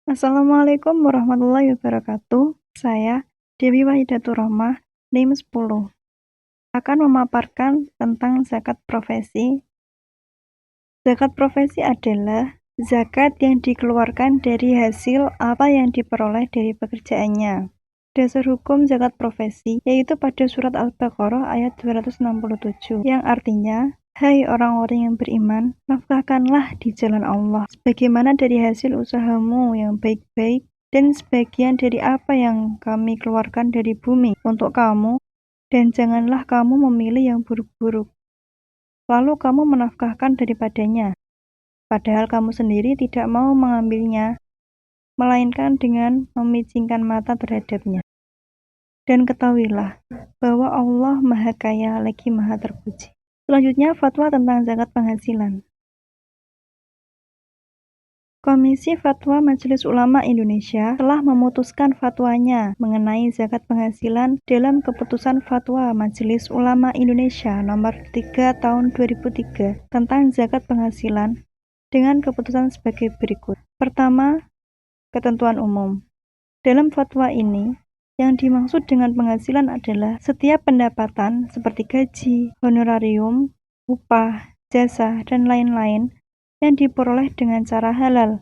Assalamualaikum warahmatullahi wabarakatuh. Saya Dewi Wahidatur Rahmah, NIM 10, akan memaparkan tentang zakat profesi. Zakat profesi adalah zakat yang dikeluarkan dari hasil apa yang diperoleh dari pekerjaannya. Dasar hukum zakat profesi yaitu pada surat Al-Baqarah ayat 267 yang artinya, hai orang-orang yang beriman, nafkahkanlah di jalan Allah sebagaimana dari hasil usahamu yang baik-baik dan sebagian dari apa yang kami keluarkan dari bumi untuk kamu, dan janganlah kamu memilih yang buruk-buruk lalu kamu menafkahkan daripadanya, padahal kamu sendiri tidak mau mengambilnya, melainkan dengan memicingkan mata terhadapnya. Dan ketahuilah bahwa Allah Maha Kaya lagi Maha Terpuji. Selanjutnya, fatwa tentang zakat penghasilan. Komisi Fatwa Majelis Ulama Indonesia telah memutuskan fatwanya mengenai zakat penghasilan dalam keputusan Fatwa Majelis Ulama Indonesia nomor 3 tahun 2003 tentang zakat penghasilan dengan keputusan sebagai berikut. Pertama, ketentuan umum. Dalam fatwa ini, yang dimaksud dengan penghasilan adalah setiap pendapatan seperti gaji, honorarium, upah, jasa, dan lain-lain yang diperoleh dengan cara halal,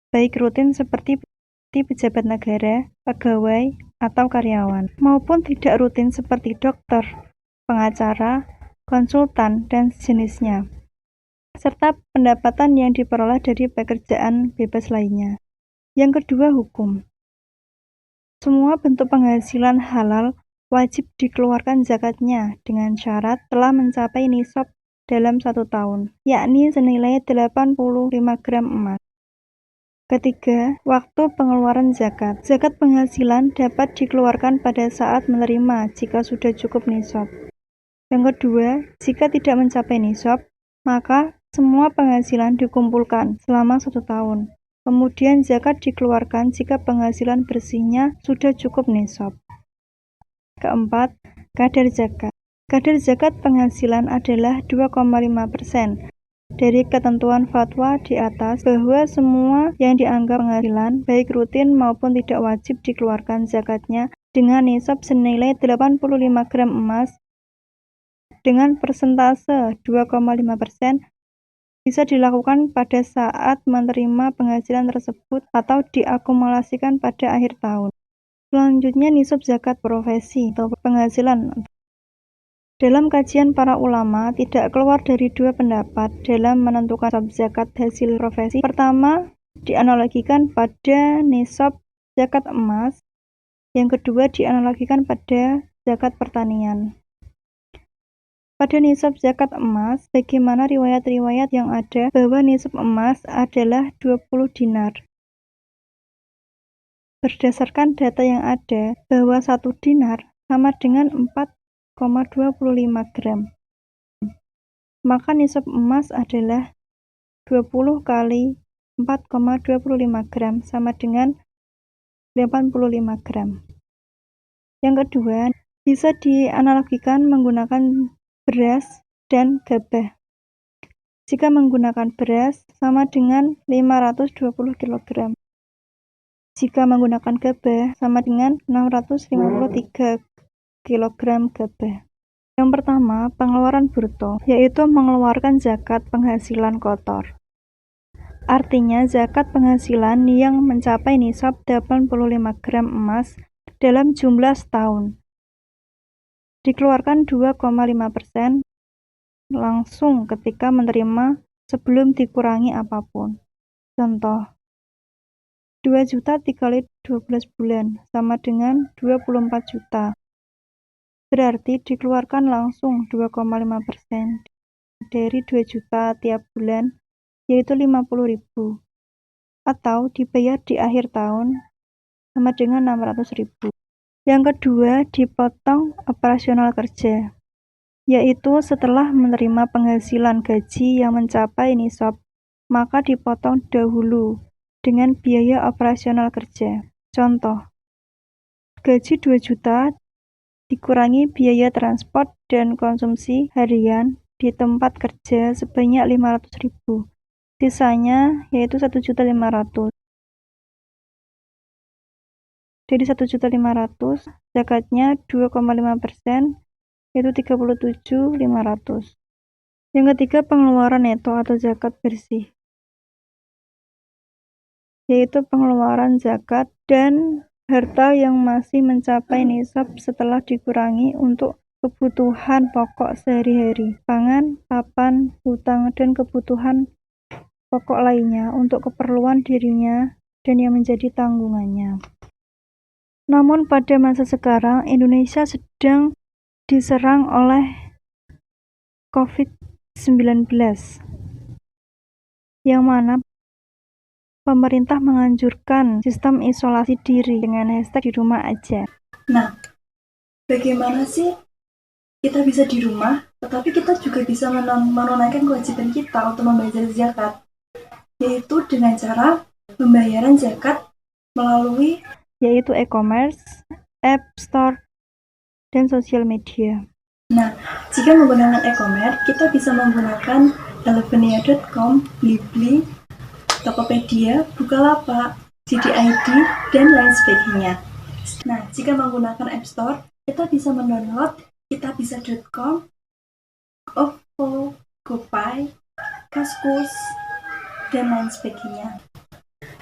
baik rutin seperti pejabat negara, pegawai, atau karyawan, maupun tidak rutin seperti dokter, pengacara, konsultan, dan sejenisnya, serta pendapatan yang diperoleh dari pekerjaan bebas lainnya. Yang kedua, hukum. Semua bentuk penghasilan halal wajib dikeluarkan zakatnya dengan syarat telah mencapai nisab dalam 1 tahun, yakni senilai 85 gram emas. Ketiga, waktu pengeluaran zakat. Zakat penghasilan dapat dikeluarkan pada saat menerima jika sudah cukup nisab. Yang kedua, jika tidak mencapai nisab, maka semua penghasilan dikumpulkan selama 1 tahun. Kemudian zakat dikeluarkan jika penghasilan bersihnya sudah cukup nisab. Keempat, kadar zakat. Kadar zakat penghasilan adalah 2,5% dari ketentuan fatwa di atas bahwa semua yang dianggap penghasilan, baik rutin maupun tidak wajib dikeluarkan zakatnya dengan nisab senilai 85 gram emas dengan persentase 2,5% bisa dilakukan pada saat menerima penghasilan tersebut atau diakumulasikan pada akhir tahun. Selanjutnya, nisab zakat profesi atau penghasilan. Dalam kajian para ulama, tidak keluar dari dua pendapat dalam menentukan nisab zakat hasil profesi. Pertama, dianalogikan pada nisab zakat emas. Yang kedua, dianalogikan pada zakat pertanian. Pada nisab zakat emas, bagaimana riwayat-riwayat yang ada bahwa nisab emas adalah 20 dinar. Berdasarkan data yang ada, bahwa 1 dinar sama dengan 4,25 gram. Maka nisab emas adalah 20 kali 4,25 gram sama dengan 85 gram. Yang kedua, bisa dianalogikan menggunakan beras dan gabah. Jika menggunakan beras sama dengan 520 kg. Jika menggunakan gabah sama dengan 653 kg gabah. Yang pertama, pengeluaran bruto, yaitu mengeluarkan zakat penghasilan kotor. Artinya zakat penghasilan yang mencapai nisab 85 gram emas dalam jumlah setahun. Dikeluarkan 2,5% langsung ketika menerima sebelum dikurangi apapun. Contoh, 2 juta dikali 12 bulan sama dengan 24 juta. Berarti dikeluarkan langsung 2,5% dari 2 juta tiap bulan, yaitu 50.000. Atau dibayar di akhir tahun sama dengan 600.000. Yang kedua, dipotong operasional kerja, yaitu setelah menerima penghasilan gaji yang mencapai nisab, maka dipotong dahulu dengan biaya operasional kerja. Contoh, gaji 2 juta dikurangi biaya transport dan konsumsi harian di tempat kerja sebanyak 500.000. Sisanya yaitu 1.500.000. Dari 1.500.000, zakatnya 2,5%, yaitu 37.500. Yang ketiga, pengeluaran neto atau zakat bersih, yaitu pengeluaran zakat dan harta yang masih mencapai nisab setelah dikurangi untuk kebutuhan pokok sehari-hari, pangan, papan, hutang, dan kebutuhan pokok lainnya untuk keperluan dirinya dan yang menjadi tanggungannya. Namun pada masa sekarang, Indonesia sedang diserang oleh COVID-19, yang mana pemerintah menganjurkan sistem isolasi diri dengan hashtag di rumah aja. Nah, bagaimana sih kita bisa di rumah, tetapi kita juga bisa menunaikan kewajiban kita untuk membayar zakat, yaitu dengan cara pembayaran zakat melalui yaitu e-commerce, app store, dan sosial media. Nah, jika menggunakan e-commerce, kita bisa menggunakan elevenia.com, Blibli, Tokopedia, Bukalapak, JDID, dan lain sebagainya. Nah, jika menggunakan App Store, kita bisa mendownload kitabisa.com, OVO, GoPay, Kaskus, dan lain sebagainya.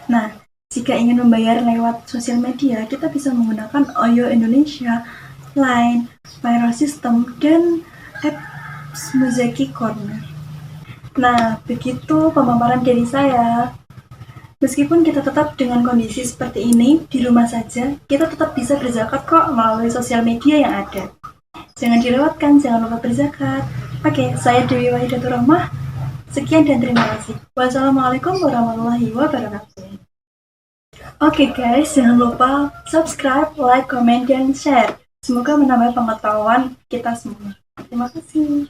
Nah, jika ingin membayar lewat sosial media, kita bisa menggunakan Oyo Indonesia, Line, Pyro System, dan apps Muzaki Corner. Nah, begitu pemaparan dari saya. Meskipun kita tetap dengan kondisi seperti ini, di rumah saja, kita tetap bisa berzakat kok melalui sosial media yang ada. Jangan dilewatkan, jangan lupa berzakat. Oke, saya Dewi Wahidatul Rahmah. Sekian dan terima kasih. Wassalamualaikum warahmatullahi wabarakatuh. Oke guys, jangan lupa subscribe, like, comment, dan share. Semoga menambah pengetahuan kita semua. Terima kasih.